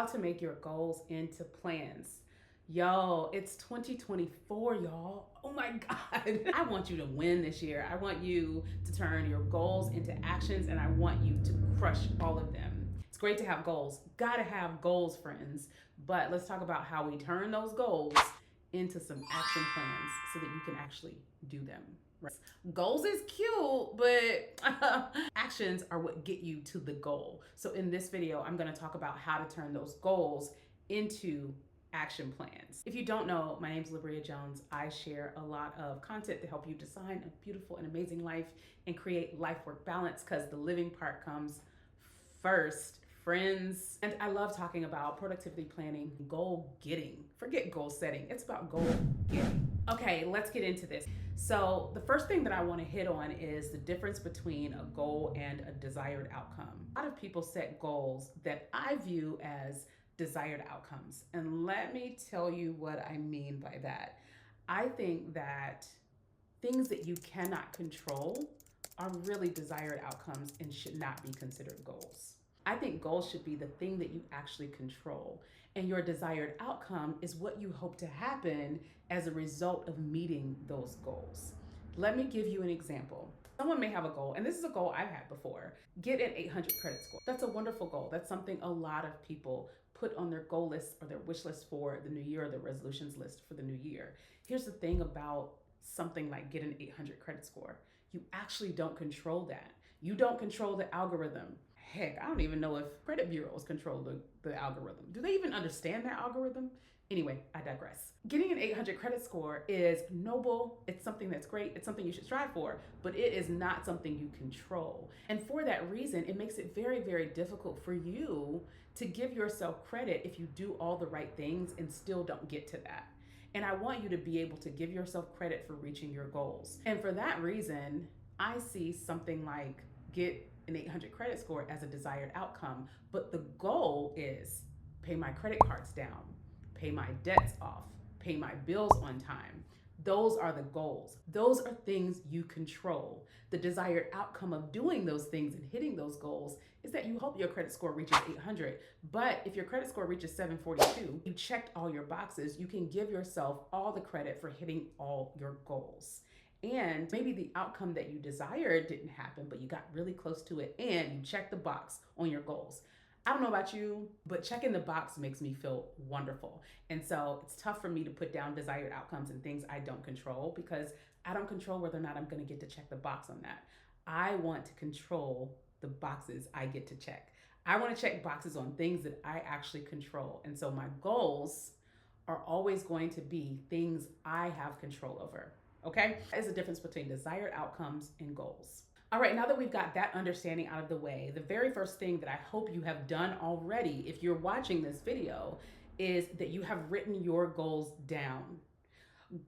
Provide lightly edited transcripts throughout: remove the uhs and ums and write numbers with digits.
How to make your goals into plans. Yo, it's 2024, y'all. Oh my God. I want you to win this year. I want you to turn your goals into actions, and I want you to crush all of them. It's great to have goals. Gotta have goals, friends. But let's talk about how we turn those goals into some action plans so that you can actually do them. Right. Goals is cute, but actions are what get you to the goal. So in this video, I'm going to talk about how to turn those goals into action plans. If you don't know, my name is Libria Jones. I share a lot of content to help you design a beautiful and amazing life and create life-work balance, because the living part comes first, friends. And I love talking about productivity planning, goal getting. Forget goal setting, it's about goal getting. Okay, let's get into this. So the first thing that I want to hit on is the difference between a goal and a desired outcome. A lot of people set goals that I view as desired outcomes. And let me tell you what I mean by that. I think that things that you cannot control are really desired outcomes and should not be considered goals. I think goals should be the thing that you actually control, and your desired outcome is what you hope to happen as a result of meeting those goals. Let me give you an example. Someone may have a goal, and this is a goal I've had before: get an 800 credit score. That's a wonderful goal. That's something a lot of people put on their goal list or their wish list for the new year, or their resolutions list for the new year. Here's the thing about something like get an 800 credit score. You actually don't control that. You don't control the algorithm. Heck, I don't even know if credit bureaus control the algorithm. Do they even understand that algorithm? Anyway, I digress. Getting an 800 credit score is noble. It's something that's great. It's something you should strive for, but it is not something you control. And for that reason, it makes it very, very difficult for you to give yourself credit if you do all the right things and still don't get to that. And I want you to be able to give yourself credit for reaching your goals. And for that reason, I see something like get an 800 credit score as a desired outcome, but the goal is pay my credit cards down, pay my debts off, pay my bills on time. Those are the goals. Those are things you control. The desired outcome of doing those things and hitting those goals is that you hope your credit score reaches 800. But if your credit score reaches 742, you checked all your boxes, you can give yourself all the credit for hitting all your goals. And maybe the outcome that you desired didn't happen, but you got really close to it and you checked the box on your goals. I don't know about you, but checking the box makes me feel wonderful. And so it's tough for me to put down desired outcomes and things I don't control, because I don't control whether or not I'm going to get to check the box on that. I want to control the boxes I get to check. I want to check boxes on things that I actually control. And so my goals are always going to be things I have control over. Okay? There's a difference between desired outcomes and goals. All right, now that we've got that understanding out of the way, the very first thing that I hope you have done already, if you're watching this video, is that you have written your goals down.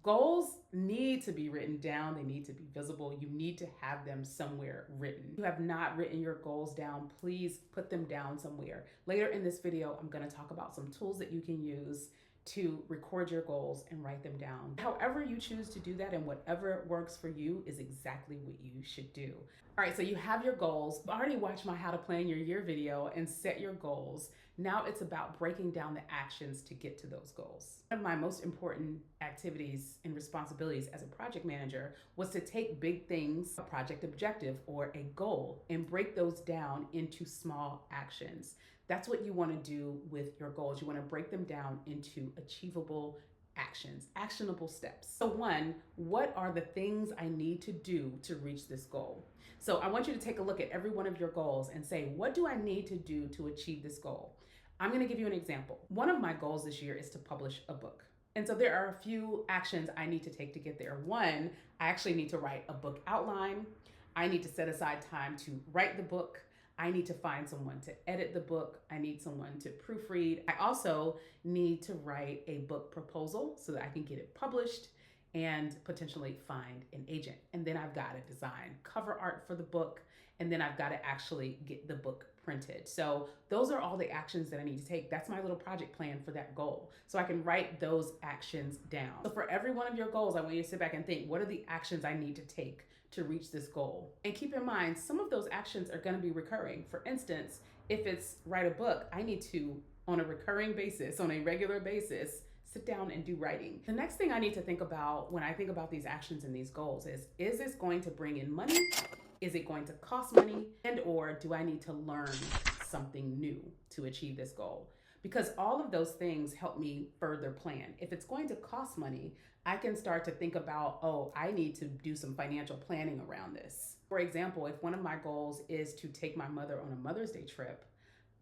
Goals need to be written down. They need to be visible. You need to have them somewhere written. If you have not written your goals down, please put them down somewhere. Later in this video, I'm going to talk about some tools that you can use to record your goals and write them down. However you choose to do that and whatever works for you is exactly what you should do. All right, so you have your goals. You've already watched my How to Plan Your Year video and set your goals. Now it's about breaking down the actions to get to those goals. One of my most important activities and responsibilities as a project manager was to take big things, a project objective or a goal, and break those down into small actions. That's what you want to do with your goals. You want to break them down into achievable actions, actionable steps. So one, what are the things I need to do to reach this goal? So I want you to take a look at every one of your goals and say, what do I need to do to achieve this goal? I'm going to give you an example. One of my goals this year is to publish a book. And so there are a few actions I need to take to get there. One, I actually need to write a book outline. I need to set aside time to write the book. I need to find someone to edit the book. I need someone to proofread. I also need to write a book proposal so that I can get it published and potentially find an agent. And then I've got to design cover art for the book, and then I've got to actually get the book printed. So those are all the actions that I need to take. That's my little project plan for that goal. So I can write those actions down. So for every one of your goals, I want you to sit back and think, what are the actions I need to take to reach this goal? And keep in mind, some of those actions are going to be recurring. For instance, if it's write a book, I need to on a recurring basis, on a regular basis, sit down and do writing. The next thing I need to think about when I think about these actions and these goals is this going to bring in money? Is it going to cost money? And or do I need to learn something new to achieve this goal? Because all of those things help me further plan. If it's going to cost money, I can start to think about, oh, I need to do some financial planning around this. For example, if one of my goals is to take my mother on a Mother's Day trip,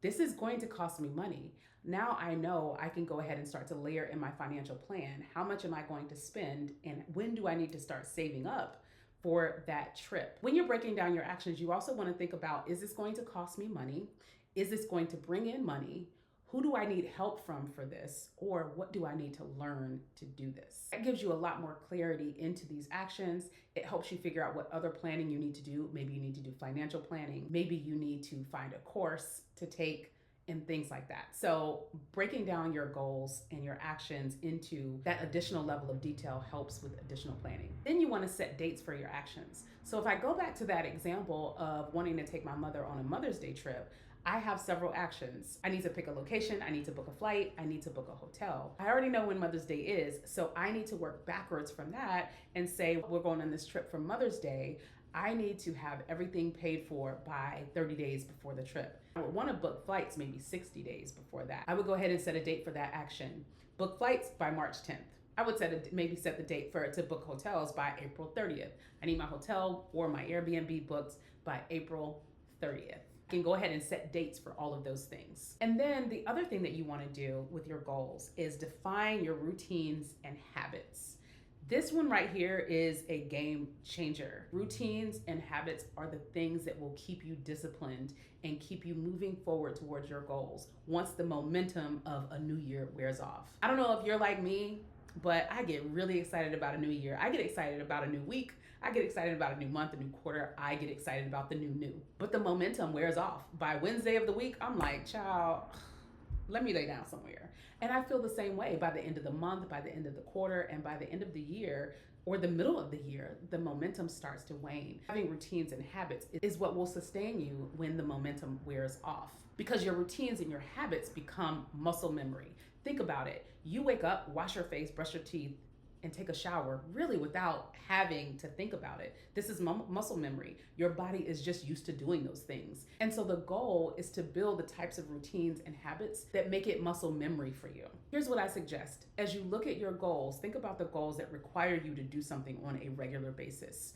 this is going to cost me money. Now I know I can go ahead and start to layer in my financial plan. How much am I going to spend, and when do I need to start saving up for that trip? When you're breaking down your actions, you also want to think about, is this going to cost me money? Is this going to bring in money? Who do I need help from for this? Or what do I need to learn to do this? That gives you a lot more clarity into these actions. It helps you figure out what other planning you need to do. Maybe you need to do financial planning. Maybe you need to find a course to take and things like that. So breaking down your goals and your actions into that additional level of detail helps with additional planning. Then you want to set dates for your actions. So if I go back to that example of wanting to take my mother on a Mother's Day trip, I have several actions. I need to pick a location, I need to book a flight, I need to book a hotel. I already know when Mother's Day is, so I need to work backwards from that and say, we're going on this trip for Mother's Day. I need to have everything paid for by 30 days before the trip. I would want to book flights maybe 60 days before that. I would go ahead and set a date for that action. Book flights by March 10th. I would maybe set the date to book hotels by April 30th. I need my hotel or my Airbnb booked by April 30th. You can go ahead and set dates for all of those things. And then the other thing that you want to do with your goals is define your routines and habits. This one right here is a game changer. Routines and habits are the things that will keep you disciplined and keep you moving forward towards your goals once the momentum of a new year wears off. I don't know if you're like me, but I get really excited about a new year. I get excited about a new week. I get excited about a new month, a new quarter. I get excited about the new. But the momentum wears off. By Wednesday of the week, I'm like, child, let me lay down somewhere. And I feel the same way by the end of the month, by the end of the quarter, and by the end of the year, or the middle of the year, the momentum starts to wane. Having routines and habits is what will sustain you when the momentum wears off. Because your routines and your habits become muscle memory. Think about it. You wake up, wash your face, brush your teeth, and take a shower really without having to think about it. This is muscle memory. Your body is just used to doing those things. And so the goal is to build the types of routines and habits that make it muscle memory for you. Here's what I suggest. As you look at your goals, think about the goals that require you to do something on a regular basis.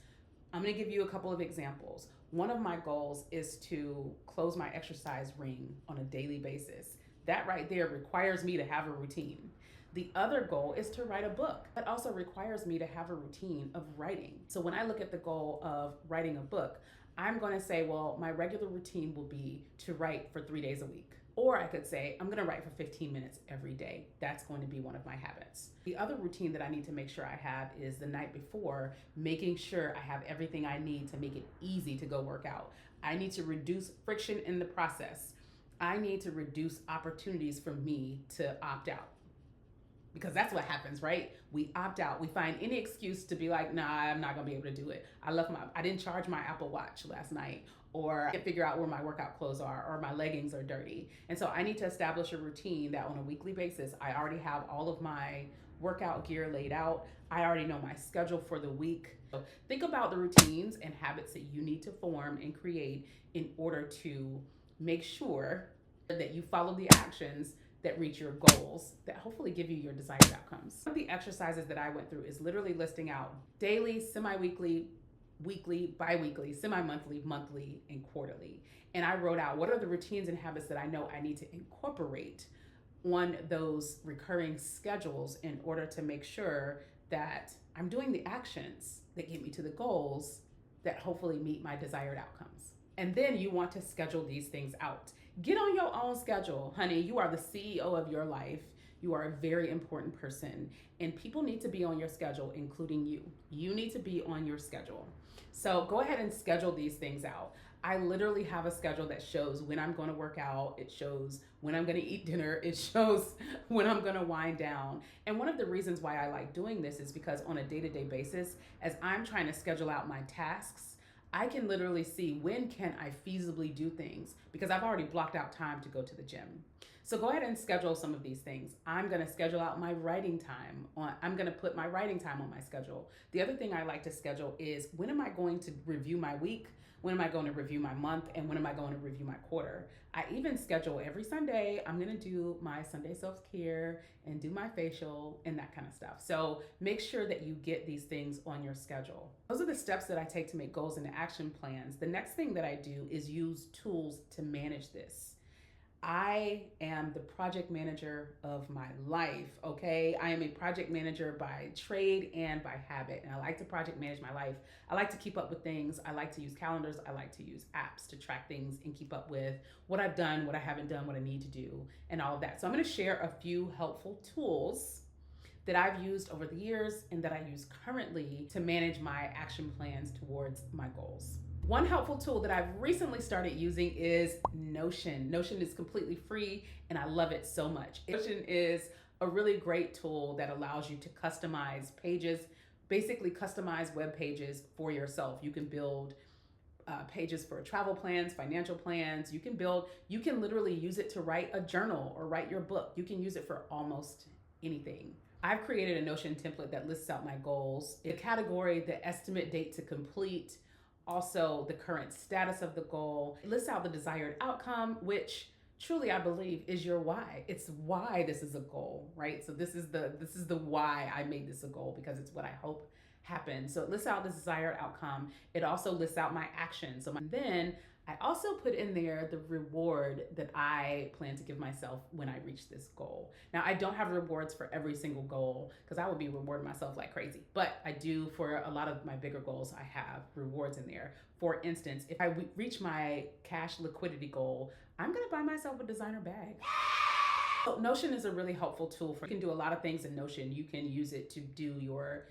I'm gonna give you a couple of examples. One of my goals is to close my exercise ring on a daily basis. That right there requires me to have a routine. The other goal is to write a book. That also requires me to have a routine of writing. So when I look at the goal of writing a book, I'm going to say, well, my regular routine will be to write for 3 days a week. Or I could say, I'm going to write for 15 minutes every day. That's going to be one of my habits. The other routine that I need to make sure I have is the night before, making sure I have everything I need to make it easy to go work out. I need to reduce friction in the process. I need to reduce opportunities for me to opt out. Because that's what happens, right? We opt out. We find any excuse to be like, nah, I'm not gonna be able to do it. I didn't charge my Apple Watch last night, or I can't figure out where my workout clothes are, or my leggings are dirty. And so I need to establish a routine that on a weekly basis, I already have all of my workout gear laid out. I already know my schedule for the week. So think about the routines and habits that you need to form and create in order to make sure that you follow the actions that reach your goals that hopefully give you your desired outcomes. One of the exercises that I went through is literally listing out daily, semi-weekly, weekly, bi-weekly, semi-monthly, monthly, and quarterly. And I wrote out what are the routines and habits that I know I need to incorporate on those recurring schedules in order to make sure that I'm doing the actions that get me to the goals that hopefully meet my desired outcomes. And then you want to schedule these things out. Get on your own schedule, honey. You are the CEO of your life. You are a very important person, and people need to be on your schedule, including you. You need to be on your schedule. So go ahead and schedule these things out. I literally have a schedule that shows when I'm going to work out. It shows when I'm going to eat dinner. It shows when I'm going to wind down. And one of the reasons why I like doing this is because on a day-to-day basis, as I'm trying to schedule out my tasks, I can literally see when can I feasibly do things because I've already blocked out time to go to the gym. So go ahead and schedule some of these things. I'm going to schedule out my writing time I'm going to put my writing time on my schedule. The other thing I like to schedule is, when am I going to review my week? When am I going to review my month? And when am I going to review my quarter? I even schedule every Sunday, I'm going to do my Sunday self-care and do my facial and that kind of stuff. So make sure that you get these things on your schedule. Those are the steps that I take to make goals into action plans. The next thing that I do is use tools to manage this. I am the project manager of my life, okay? I am a project manager by trade and by habit, and I like to project manage my life. I like to keep up with things. I like to use calendars. I like to use apps to track things and keep up with what I've done, what I haven't done, what I need to do, and all of that. So I'm gonna share a few helpful tools that I've used over the years and that I use currently to manage my action plans towards my goals. One helpful tool that I've recently started using is Notion. Notion is completely free and I love it so much. Notion is a really great tool that allows you to customize pages, basically customize web pages for yourself. You can build pages for travel plans, financial plans. You can literally use it to write a journal or write your book. You can use it for almost anything. I've created a Notion template that lists out my goals, the category, the estimate date to complete, also the current status of the goal. It lists out the desired outcome, which truly I believe is your why. It's why this is a goal, right? So this is the why I made this a goal, because it's what I hope happens. So it lists out the desired outcome. It also lists out my actions. Then I also put in there the reward that I plan to give myself when I reach this goal. Now, I don't have rewards for every single goal because I would be rewarding myself like crazy, but I do for a lot of my bigger goals. I have rewards in there. For instance, if I reach my cash liquidity goal, I'm gonna buy myself a designer bag. So Notion is a really helpful tool. You can do a lot of things in Notion. You can use it to do your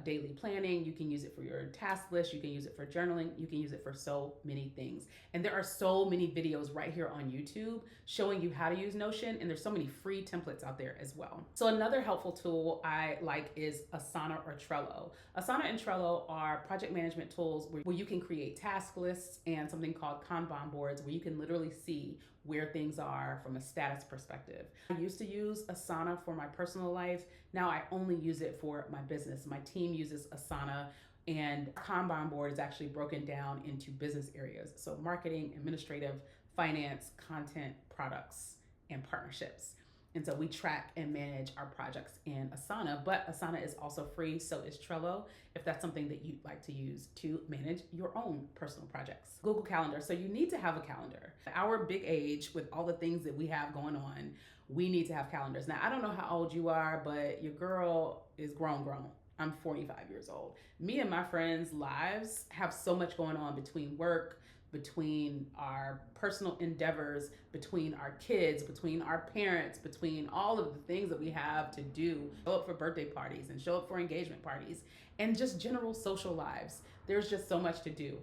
daily planning. You can use it for your task list. You can use it for journaling. You can use it for so many things. And there are so many videos right here on YouTube showing you how to use Notion. And there's so many free templates out there as well. So another helpful tool I like is Asana or Trello. Asana and Trello are project management tools where you can create task lists and something called Kanban boards, where you can literally see where things are from a status perspective. I used to use Asana for my personal life. Now I only use it for my business. My team uses Asana, and Kanban board is actually broken down into business areas. So marketing, administrative, finance, content, products, and partnerships. And so we track and manage our projects in Asana, but Asana is also free, so is Trello, if that's something that you'd like to use to manage your own personal projects. Google Calendar, so you need to have a calendar. Our big age, with all the things that we have going on, we need to have calendars. Now, I don't know how old you are, but your girl is grown. I'm 45 years old. Me and my friends' lives have so much going on between work, between our personal endeavors, between our kids, between our parents, between all of the things that we have to do, show up for birthday parties and show up for engagement parties and just general social lives. There's just so much to do.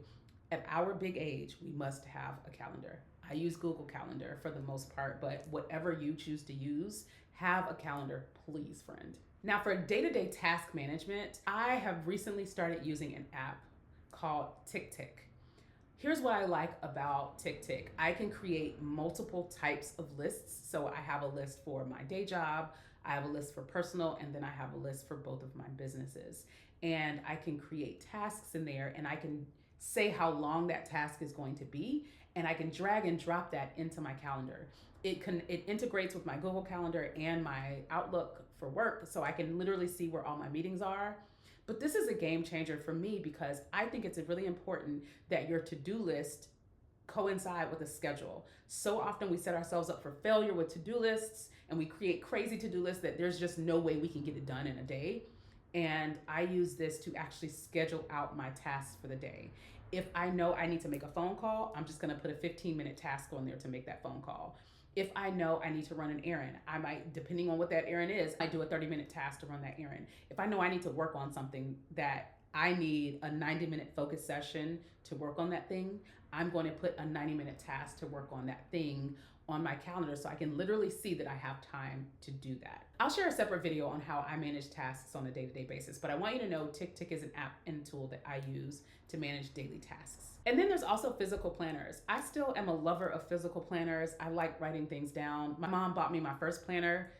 At our big age, we must have a calendar. I use Google Calendar for the most part, but whatever you choose to use, have a calendar, please, friend. Now for day-to-day task management, I have recently started using an app called TickTick. Here's what I like about TickTick. I can create multiple types of lists. So I have a list for my day job, I have a list for personal, and then I have a list for both of my businesses. And I can create tasks in there, and I can say how long that task is going to be, and I can drag and drop that into my calendar. It integrates with my Google Calendar and my Outlook for work, so I can literally see where all my meetings are. But this is a game changer for me because I think it's really important that your to-do list coincide with a schedule. So often we set ourselves up for failure with to-do lists, and we create crazy to-do lists that there's just no way we can get it done in a day. And I use this to actually schedule out my tasks for the day. If I know I need to make a phone call, I'm just gonna put a 15-minute task on there to make that phone call. If I know I need to run an errand, I might, depending on what that errand is, I do a 30-minute task to run that errand. If I know I need to work on something that I need a 90-minute focus session to work on that thing, I'm going to put a 90-minute task to work on that thing on my calendar so I can literally see that I have time to do that. I'll share a separate video on how I manage tasks on a day-to-day basis, but I want you to know TickTick is an app and tool that I use to manage daily tasks. And then there's also physical planners. I still am a lover of physical planners. I like writing things down. My mom bought me my first planner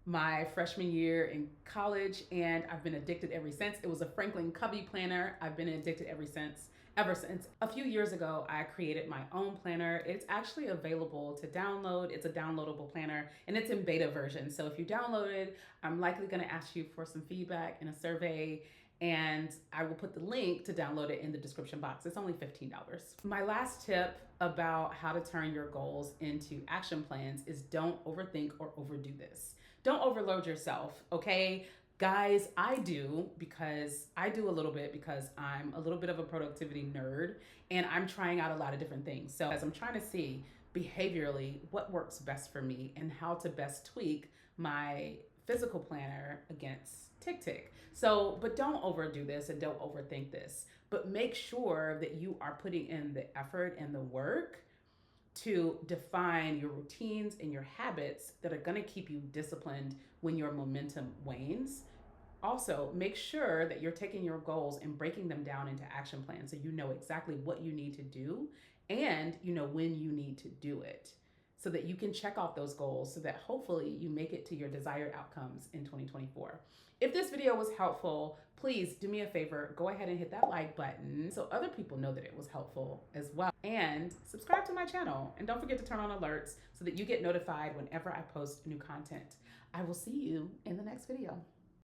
my freshman year in college, and I've been addicted ever since. It was a Franklin Covey planner. I've been addicted ever since. A few years ago, I created my own planner. It's actually available to download. It's a downloadable planner, and it's in beta version. So if you download it, I'm likely gonna ask you for some feedback in a survey, and I will put the link to download it in the description box. It's only $15. My last tip about how to turn your goals into action plans is don't overthink or overdo this. Don't overload yourself, okay? Guys, I do a little bit because I'm a little bit of a productivity nerd and I'm trying out a lot of different things. So as I'm trying to see behaviorally what works best for me and how to best tweak my physical planner against TickTick. So, but don't overdo this and don't overthink this, but make sure that you are putting in the effort and the work to define your routines and your habits that are gonna keep you disciplined when your momentum wanes. Also, make sure that you're taking your goals and breaking them down into action plans so you know exactly what you need to do and you know when you need to do it so that you can check off those goals so that hopefully you make it to your desired outcomes in 2024. If this video was helpful, please do me a favor, go ahead and hit that like button so other people know that it was helpful as well. And subscribe to my channel. And don't forget to turn on alerts so that you get notified whenever I post new content. I will see you in the next video.